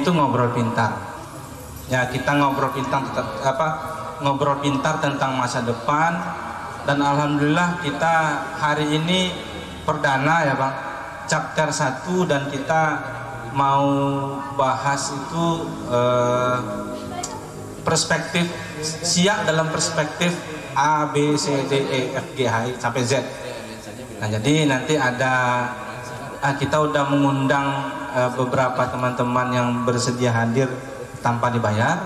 itu ngobrol pintar. Ya, kita ngobrol pintar ngobrol pintar tentang masa depan, dan alhamdulillah kita hari ini perdana ya Bang, chapter 1, dan kita mau bahas itu perspektif SIA dalam perspektif A, B, C, D, E, F, G, H, I, sampai Z. Nah, jadi nanti kita udah mengundang beberapa teman-teman yang bersedia hadir tanpa dibayar.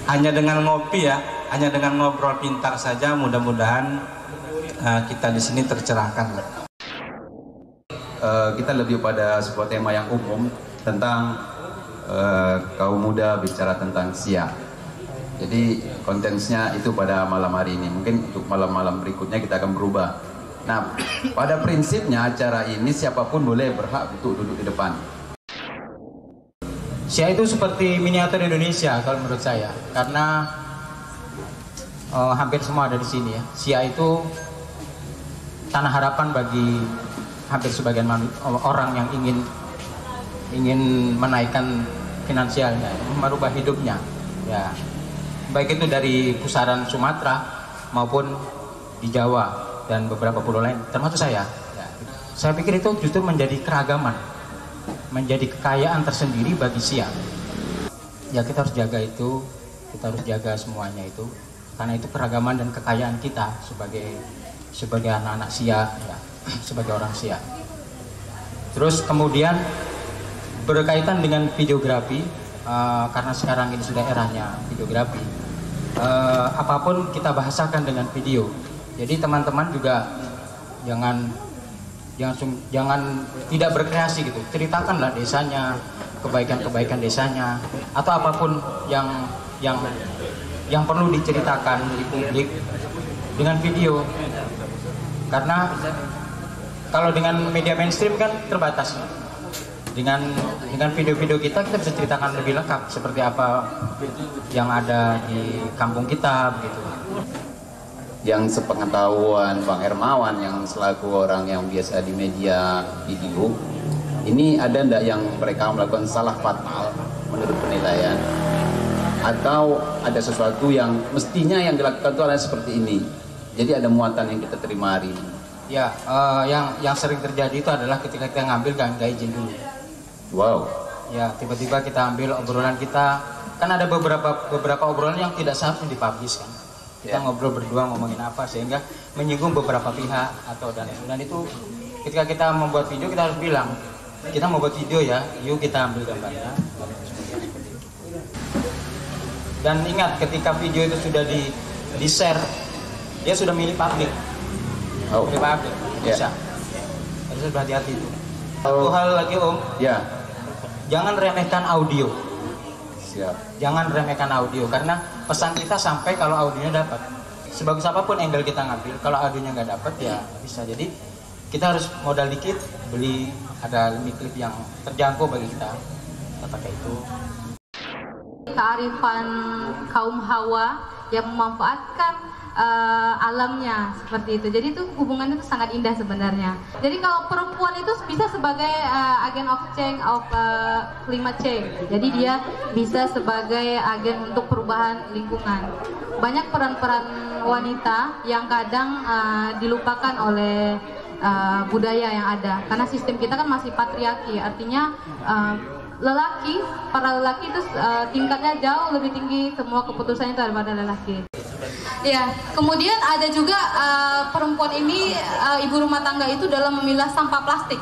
Hanya dengan ngopi ya, hanya dengan ngobrol pintar saja, mudah-mudahan kita di sini tercerahkan. Kita lebih pada sebuah tema yang umum tentang kaum muda bicara tentang SIA. Jadi kontennya itu pada malam hari ini. Mungkin untuk malam-malam berikutnya kita akan berubah. Nah, pada prinsipnya acara ini siapapun boleh berhak untuk duduk di depan. SIA itu seperti miniatur Indonesia kalau menurut saya, karena hampir semua ada di sini ya. SIA itu tanah harapan bagi hampir sebagian orang yang ingin menaikkan finansialnya, merubah hidupnya ya, baik itu dari pusaran Sumatera maupun di Jawa dan beberapa pulau lain termasuk saya ya. Saya pikir itu justru menjadi keragaman, menjadi kekayaan tersendiri bagi SIA ya. Kita harus jaga itu, kita harus jaga semuanya itu, karena itu keragaman dan kekayaan kita sebagai anak-anak SIA ya, sebagai orang SIA. Terus kemudian berkaitan dengan videografi, karena sekarang ini sudah eranya videografi, apapun kita bahasakan dengan video. Jadi teman-teman juga jangan tidak berkreasi gitu, ceritakanlah desanya, kebaikan-kebaikan desanya, atau apapun yang perlu diceritakan di publik dengan video. Karena kalau dengan media mainstream kan terbatas. Dengan video-video kita bisa ceritakan lebih lengkap seperti apa yang ada di kampung kita begitu. Yang sepengetahuan Bang Hermawan yang selaku orang yang biasa di media video, ini ada ndak yang mereka melakukan salah fatal menurut penilaian, atau ada sesuatu yang mestinya yang dilakukan itu adalah seperti ini, jadi ada muatan yang kita terima hari ini? Ya, yang sering terjadi itu adalah ketika kita ngambil nggak izin dulu. Wow. Ya, tiba-tiba kita ambil obrolan kita, kan ada beberapa obrolan yang tidak seharusnya dipublish kan. Kita ngobrol berdua ngomongin apa sehingga menyinggung beberapa pihak atau dan itu ketika kita membuat video kita harus bilang kita mau buat video ya, yuk kita ambil gambarnya. Dan ingat ketika video itu sudah di share, dia sudah milik publik. Oh. Milik publik. Bisa. Harus berhati-hati itu. Satu hal lagi Om. Ya. Jangan remehkan audio. Siap. Jangan remehkan audio, karena pesan kita sampai kalau audionya dapat. Sebagus apapun angle kita ngambil, kalau audionya nggak dapat ya bisa. Jadi kita harus modal dikit, beli ada mic-clip yang terjangkau bagi kita pakai itu. Kearifan kaum Hawa yang memanfaatkan alamnya seperti itu. Jadi itu hubungannya itu sangat indah sebenarnya. Jadi kalau perempuan itu bisa sebagai agen of change of climate change. Jadi dia bisa sebagai agen untuk perubahan lingkungan. Banyak peran-peran wanita yang kadang dilupakan oleh budaya yang ada. Karena sistem kita kan masih patriarki. Artinya para lelaki itu tingkatnya jauh lebih tinggi, semua keputusannya itu daripada lelaki. Ya, kemudian ada juga perempuan ini ibu rumah tangga itu dalam memilah sampah plastik.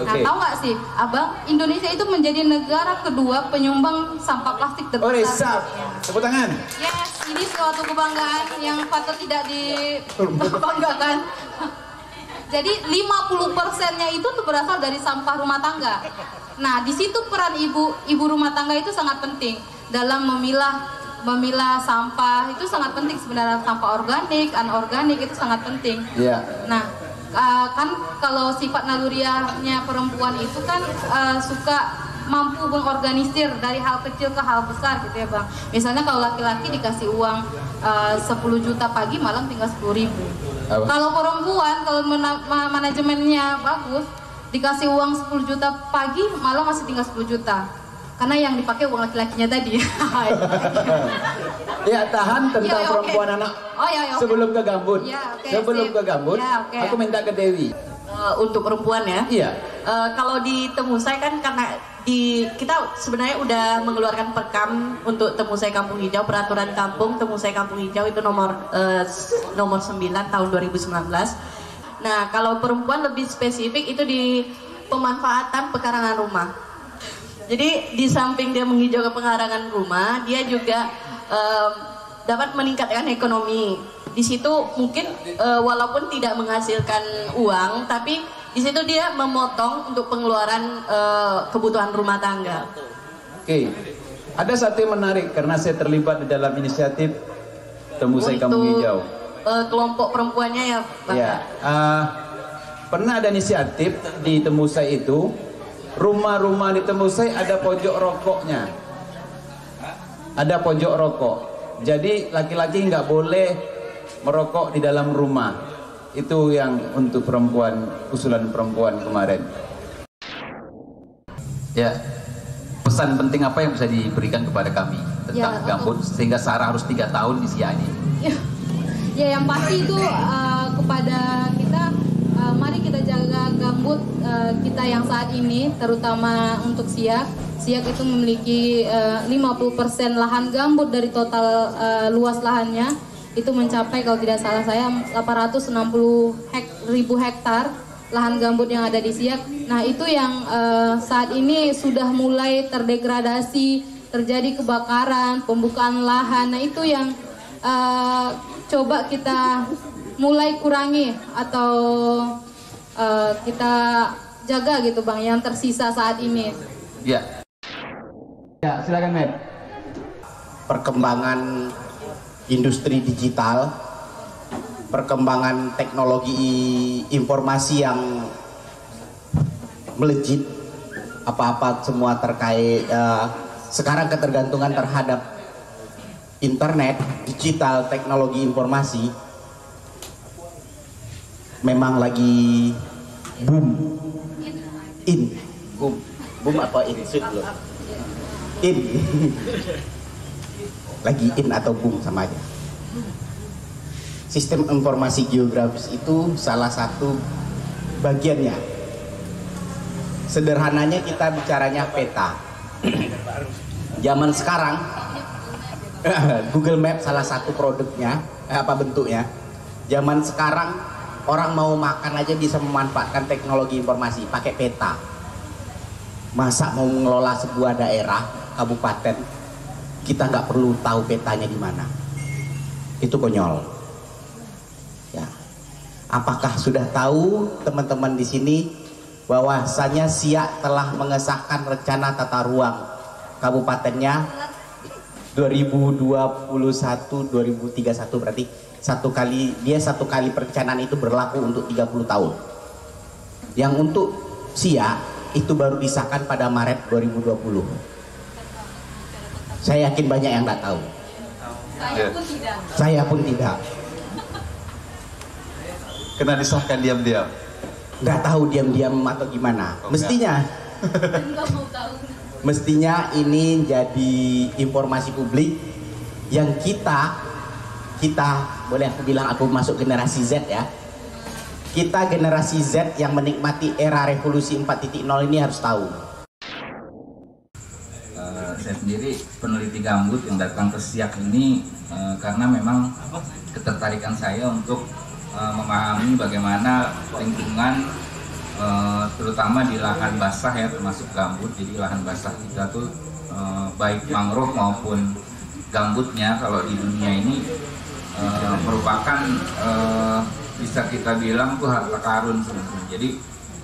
Nah, tahu nggak sih, Abang, Indonesia itu menjadi negara kedua penyumbang sampah plastik terbesar. Tepuk tangan. Yes, ini suatu kebanggaan yang patut tidak dibanggakan. Jadi 50%-nya itu tuh berasal dari sampah rumah tangga. Nah, di situ peran ibu rumah tangga itu sangat penting dalam memilah sampah. Itu sangat penting sebenarnya, sampah organik, anorganik itu sangat penting. Iya. Nah, kan kalau sifat naluriahnya perempuan itu kan suka mampu mengorganisir dari hal kecil ke hal besar gitu ya Bang. Misalnya kalau laki-laki dikasih uang 10 juta pagi, malam tinggal 10.000. Kalau perempuan, kalau manajemennya bagus, dikasih uang 10 juta pagi malah masih tinggal 10 juta. Karena yang dipakai uang laki-lakinya tadi. Ya, tahan tentang perempuan anak. Sebelum ke Gambut. Sebelum ke Gambut, aku minta ke Dewi. Untuk perempuan ya. Iya. Kalau di Temusai kan karena kita sebenarnya udah mengeluarkan perkam untuk Temusai Kampung Hijau, peraturan kampung Temusai Kampung Hijau itu nomor 9 tahun 2019. Nah, kalau perempuan lebih spesifik itu di pemanfaatan pekarangan rumah. Jadi di samping dia menghijaukan pekarangan rumah, dia juga dapat meningkatkan ekonomi. Di situ mungkin walaupun tidak menghasilkan uang, tapi di situ dia memotong untuk pengeluaran kebutuhan rumah tangga. Oke, ada satu yang menarik karena saya terlibat di dalam inisiatif Temusai Kampung Hijau. Kelompok perempuannya ya, Pak. Ya, pernah ada inisiatif di Temusai itu, rumah-rumah di Temusai ada pojok rokoknya, ada pojok rokok. Jadi laki-laki nggak boleh merokok di dalam rumah. Itu yang untuk perempuan, usulan perempuan kemarin. Ya, pesan penting apa yang bisa diberikan kepada kami tentang Gambut sehingga Sarah harus 3 tahun di SIA ini? Ya, yang pasti itu kepada kita, mari kita jaga gambut kita yang saat ini, terutama untuk Siak. Siak itu memiliki 50% lahan gambut dari total luas lahannya. Itu mencapai kalau tidak salah saya 860.000 hektar lahan gambut yang ada di Siak. Nah, itu yang saat ini sudah mulai terdegradasi, terjadi kebakaran, pembukaan lahan. Nah, itu yang coba kita mulai kurangi atau kita jaga gitu Bang, yang tersisa saat ini. Ya. Ya, silakan Med. Perkembangan industri digital, perkembangan teknologi informasi yang melejit, apa-apa semua terkait sekarang ketergantungan terhadap internet, digital, teknologi informasi memang lagi boom. Boom apa in? In. Lagi in atau boom sama aja. Sistem informasi geografis itu salah satu bagiannya. Sederhananya kita bicaranya peta. Zaman sekarang Google Maps salah satu produknya, bentuknya. Zaman sekarang orang mau makan aja bisa memanfaatkan teknologi informasi pakai peta. Masa mau mengelola sebuah daerah, kabupaten, kita nggak perlu tahu petanya di mana? Itu konyol. Ya. Apakah sudah tahu teman-teman di sini bahwasanya Siak telah mengesahkan rencana tata ruang kabupatennya 2021-2031 berarti satu kali perencanaan itu berlaku untuk 30 tahun. Yang untuk Siak itu baru disahkan pada Maret 2020. Saya yakin banyak yang nggak tahu. Saya pun tidak. Kena disahkan diam-diam. Nggak tahu diam-diam atau gimana. Mestinya ini jadi informasi publik yang kita boleh aku bilang aku masuk generasi Z ya. Kita generasi Z yang menikmati era revolusi 4.0 ini harus tahu. Saya sendiri peneliti gambut yang datang ke Siak ini karena memang ketertarikan saya untuk memahami bagaimana lingkungan terutama di lahan basah ya, termasuk gambut. Jadi lahan basah kita tuh baik mangrove maupun gambutnya kalau di dunia ini merupakan bisa kita bilang tuh harta karun sebenarnya. Jadi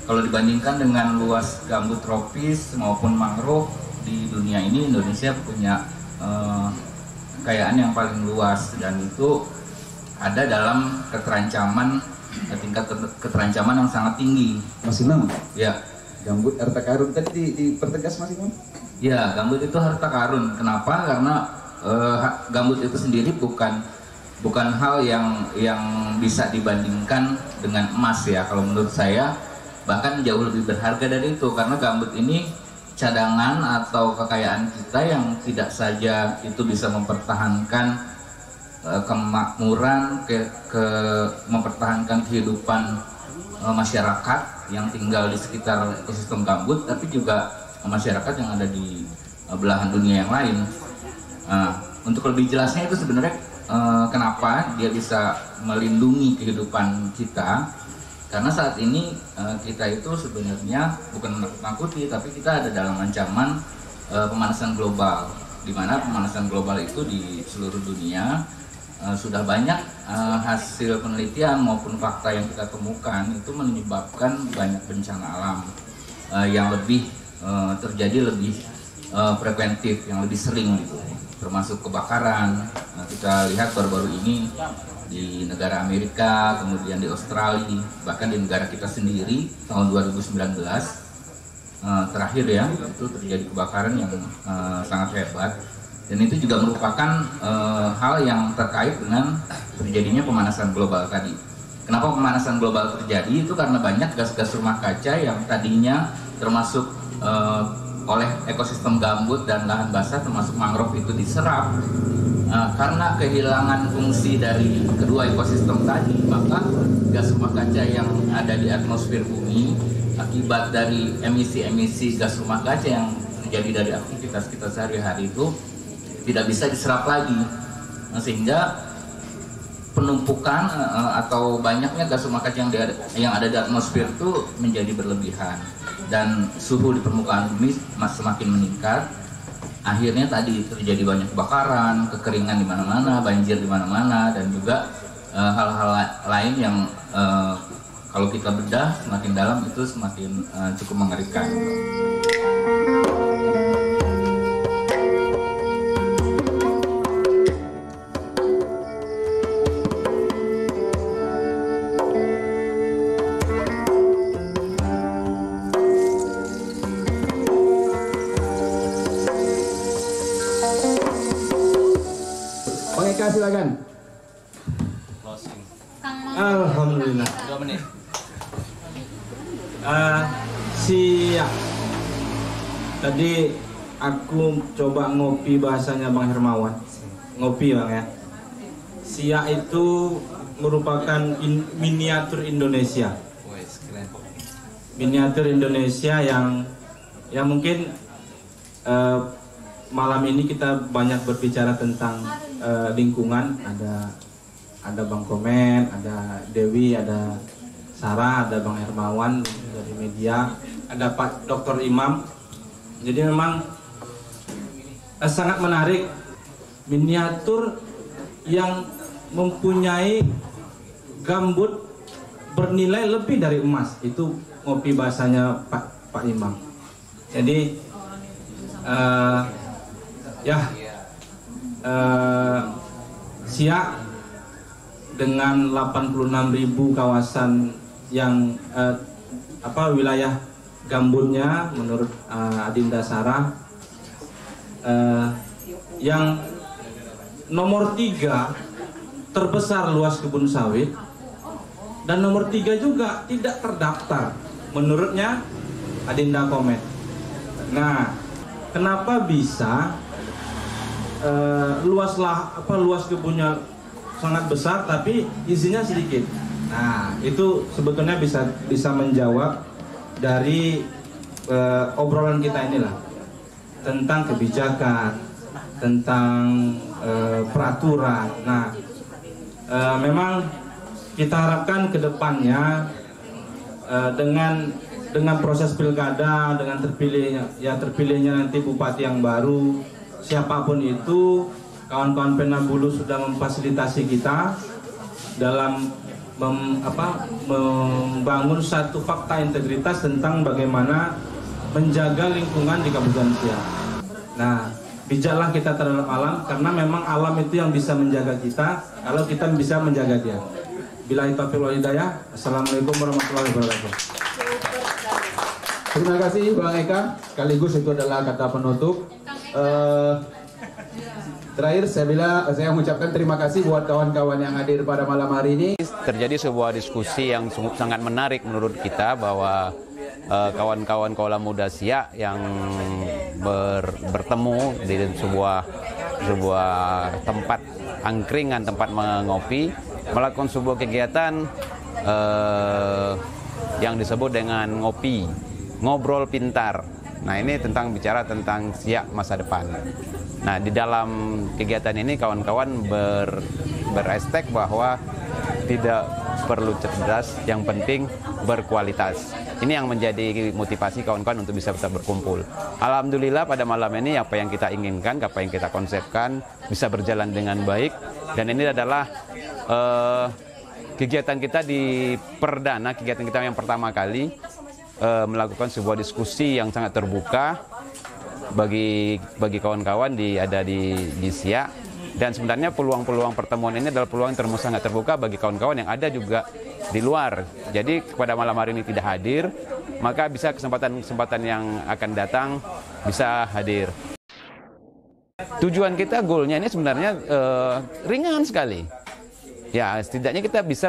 kalau dibandingkan dengan luas gambut tropis maupun mangrove di dunia ini, Indonesia punya kekayaan yang paling luas dan itu ada dalam tingkat keterancaman yang sangat tinggi. Mas Imam? Ya. Gambut harta karun tadi dipertegas Mas Imam? Ya, gambut itu harta karun. Kenapa? Karena gambut itu sendiri bukan hal yang bisa dibandingkan dengan emas ya. Kalau menurut saya bahkan jauh lebih berharga dari itu, karena gambut ini cadangan atau kekayaan kita yang tidak saja itu bisa mempertahankan kemakmuran, mempertahankan kehidupan masyarakat yang tinggal di sekitar ekosistem gambut, tapi juga masyarakat yang ada di belahan dunia yang lain. Untuk lebih jelasnya itu sebenarnya kenapa dia bisa melindungi kehidupan kita, karena saat ini kita itu sebenarnya bukan menakut-nakuti, tapi kita ada dalam ancaman pemanasan global, di mana pemanasan global itu di seluruh dunia sudah banyak hasil penelitian maupun fakta yang kita temukan itu menyebabkan banyak bencana alam yang lebih terjadi lebih preventif, yang lebih sering gitu, termasuk kebakaran. Kita lihat baru-baru ini di negara Amerika, kemudian di Australia, bahkan di negara kita sendiri tahun 2019 terakhir ya, itu terjadi kebakaran yang sangat hebat. Dan itu juga merupakan hal yang terkait dengan terjadinya pemanasan global tadi. Kenapa pemanasan global terjadi? Itu karena banyak gas-gas rumah kaca yang tadinya termasuk oleh ekosistem gambut dan lahan basah termasuk mangrove itu diserap. Karena kehilangan fungsi dari kedua ekosistem tadi, maka gas rumah kaca yang ada di atmosfer bumi akibat dari emisi-emisi gas rumah kaca yang terjadi dari aktivitas kita sehari-hari itu tidak bisa diserap lagi, sehingga penumpukan atau banyaknya gas rumah kaca yang ada di atmosfer itu menjadi berlebihan, dan suhu di permukaan bumi semakin meningkat. Akhirnya tadi terjadi banyak kebakaran, kekeringan di mana-mana, banjir di mana-mana, dan juga hal-hal lain yang kalau kita bedah semakin dalam itu semakin cukup mengerikan. Silakan. Alhamdulillah. 2 menit. Siap. Tadi aku coba ngopi bahasanya Bang Hermawan. Ngopi Bang ya. Siak itu merupakan miniatur Indonesia. Miniatur Indonesia yang mungkin malam ini kita banyak berbicara tentang lingkungan. Ada Bang Komen, ada Dewi, ada Sarah, ada Bang Hermawan dari media, ada Pak Dr. Imam. Jadi memang sangat menarik, miniatur yang mempunyai gambut bernilai lebih dari emas. Itu ngopi bahasanya Pak Imam. Jadi Siak dengan 86.000 kawasan yang wilayah gambutnya menurut Adinda Sarah yang nomor 3 terbesar luas kebun sawit, dan nomor 3 juga tidak terdaftar menurutnya Adinda Komen. Nah, kenapa bisa luas kebunnya sangat besar tapi isinya sedikit? Nah, itu sebetulnya bisa menjawab dari obrolan kita inilah tentang kebijakan, tentang peraturan. Nah, memang kita harapkan ke depannya dengan proses pilkada, dengan terpilihnya nanti bupati yang baru, siapapun itu, kawan-kawan Penabulu sudah memfasilitasi kita dalam membangun satu fakta integritas tentang bagaimana menjaga lingkungan di Kabupaten Siak. Nah, bijaklah kita terhadap alam, karena memang alam itu yang bisa menjaga kita kalau kita bisa menjaga dia. Billahi taufiq wal hidayah. Assalamualaikum warahmatullahi wabarakatuh. Terima kasih Bang Eka, sekaligus itu adalah kata penutup. Terakhir saya mengucapkan terima kasih buat kawan-kawan yang hadir pada malam hari ini. Terjadi sebuah diskusi yang sangat menarik menurut kita bahwa kawan-kawan Kaulah Muda Siak yang bertemu di sebuah tempat angkringan, tempat mengopi, melakukan sebuah kegiatan yang disebut dengan ngobrol pintar. Nah, ini bicara tentang Siak masa depan. Nah, di dalam kegiatan ini kawan-kawan berestek bahwa tidak perlu cerdas, yang penting berkualitas. Ini yang menjadi motivasi kawan-kawan untuk bisa tetap berkumpul. Alhamdulillah pada malam ini apa yang kita inginkan, apa yang kita konsepkan bisa berjalan dengan baik. Dan ini adalah kegiatan kita di perdana, kegiatan kita yang pertama kali melakukan sebuah diskusi yang sangat terbuka bagi kawan-kawan ada di Siak. Dan sebenarnya peluang-peluang pertemuan ini adalah peluang yang sangat terbuka bagi kawan-kawan yang ada juga di luar. Jadi pada malam hari ini tidak hadir, maka bisa kesempatan-kesempatan yang akan datang bisa hadir. Tujuan kita, goalnya ini sebenarnya ringan sekali. Ya, setidaknya kita bisa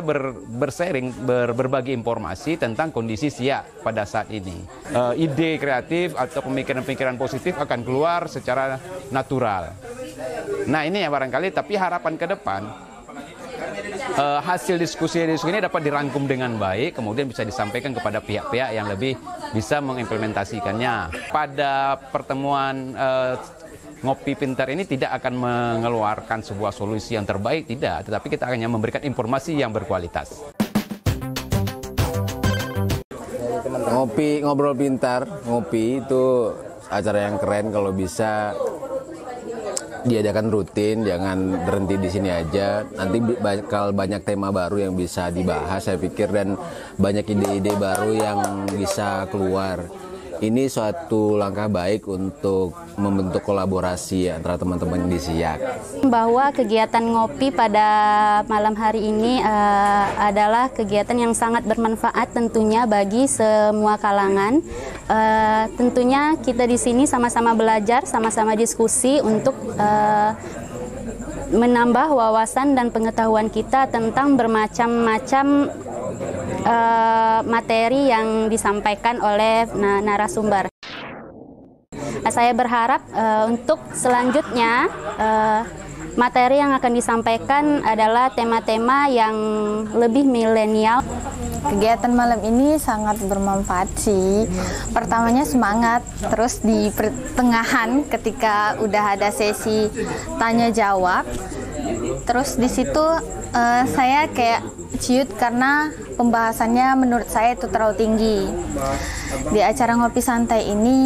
bersharing, berbagi informasi tentang kondisi Siak pada saat ini. Ide kreatif atau pemikiran-pemikiran positif akan keluar secara natural. Nah, ini ya barangkali, tapi harapan ke depan, hasil diskusi ini dapat dirangkum dengan baik, kemudian bisa disampaikan kepada pihak-pihak yang lebih bisa mengimplementasikannya. Pada pertemuan Ngopi Pintar ini tidak akan mengeluarkan sebuah solusi yang terbaik, tidak, tetapi kita hanya memberikan informasi yang berkualitas. Ngobrol Pintar, ngopi itu acara yang keren kalau bisa diadakan rutin, jangan berhenti di sini aja. Nanti bakal banyak tema baru yang bisa dibahas, saya pikir, dan banyak ide-ide baru yang bisa keluar. Ini suatu langkah baik untuk membentuk kolaborasi antara teman-teman di Siak. Bahwa kegiatan ngopi pada malam hari ini adalah kegiatan yang sangat bermanfaat tentunya bagi semua kalangan. Tentunya kita di sini sama-sama belajar, sama-sama diskusi untuk menambah wawasan dan pengetahuan kita tentang bermacam-macam materi yang disampaikan oleh narasumber. Saya berharap untuk selanjutnya materi yang akan disampaikan adalah tema-tema yang lebih milenial. Kegiatan malam ini sangat bermanfaat sih. Pertamanya semangat, terus di pertengahan ketika udah ada sesi tanya jawab, terus di situ saya kayak ciut karena pembahasannya menurut saya itu terlalu tinggi. Di acara ngopi santai ini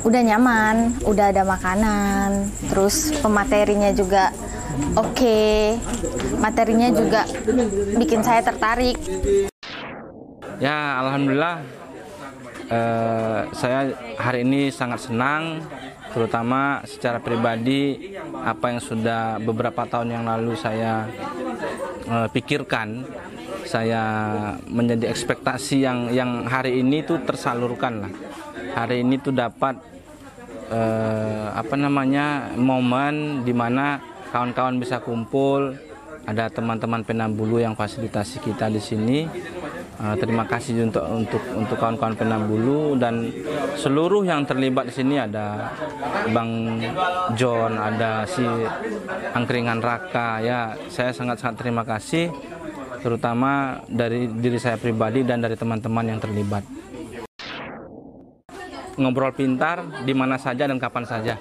udah nyaman, udah ada makanan, terus pematerinya juga oke. Materinya juga bikin saya tertarik. Ya, alhamdulillah saya hari ini sangat senang, terutama secara pribadi apa yang sudah beberapa tahun yang lalu saya pikirkan, saya menjadi ekspektasi yang hari ini tuh tersalurkan lah. Hari ini tuh dapat momen di mana kawan-kawan bisa kumpul, ada teman-teman Penambulu yang fasilitasi kita di sini. Terima kasih untuk kawan-kawan Penambulu dan seluruh yang terlibat di sini, ada Bang John, ada si Angkringan Raka. Ya, saya sangat-sangat terima kasih, terutama dari diri saya pribadi dan dari teman-teman yang terlibat. Ngobrol pintar di mana saja dan kapan saja.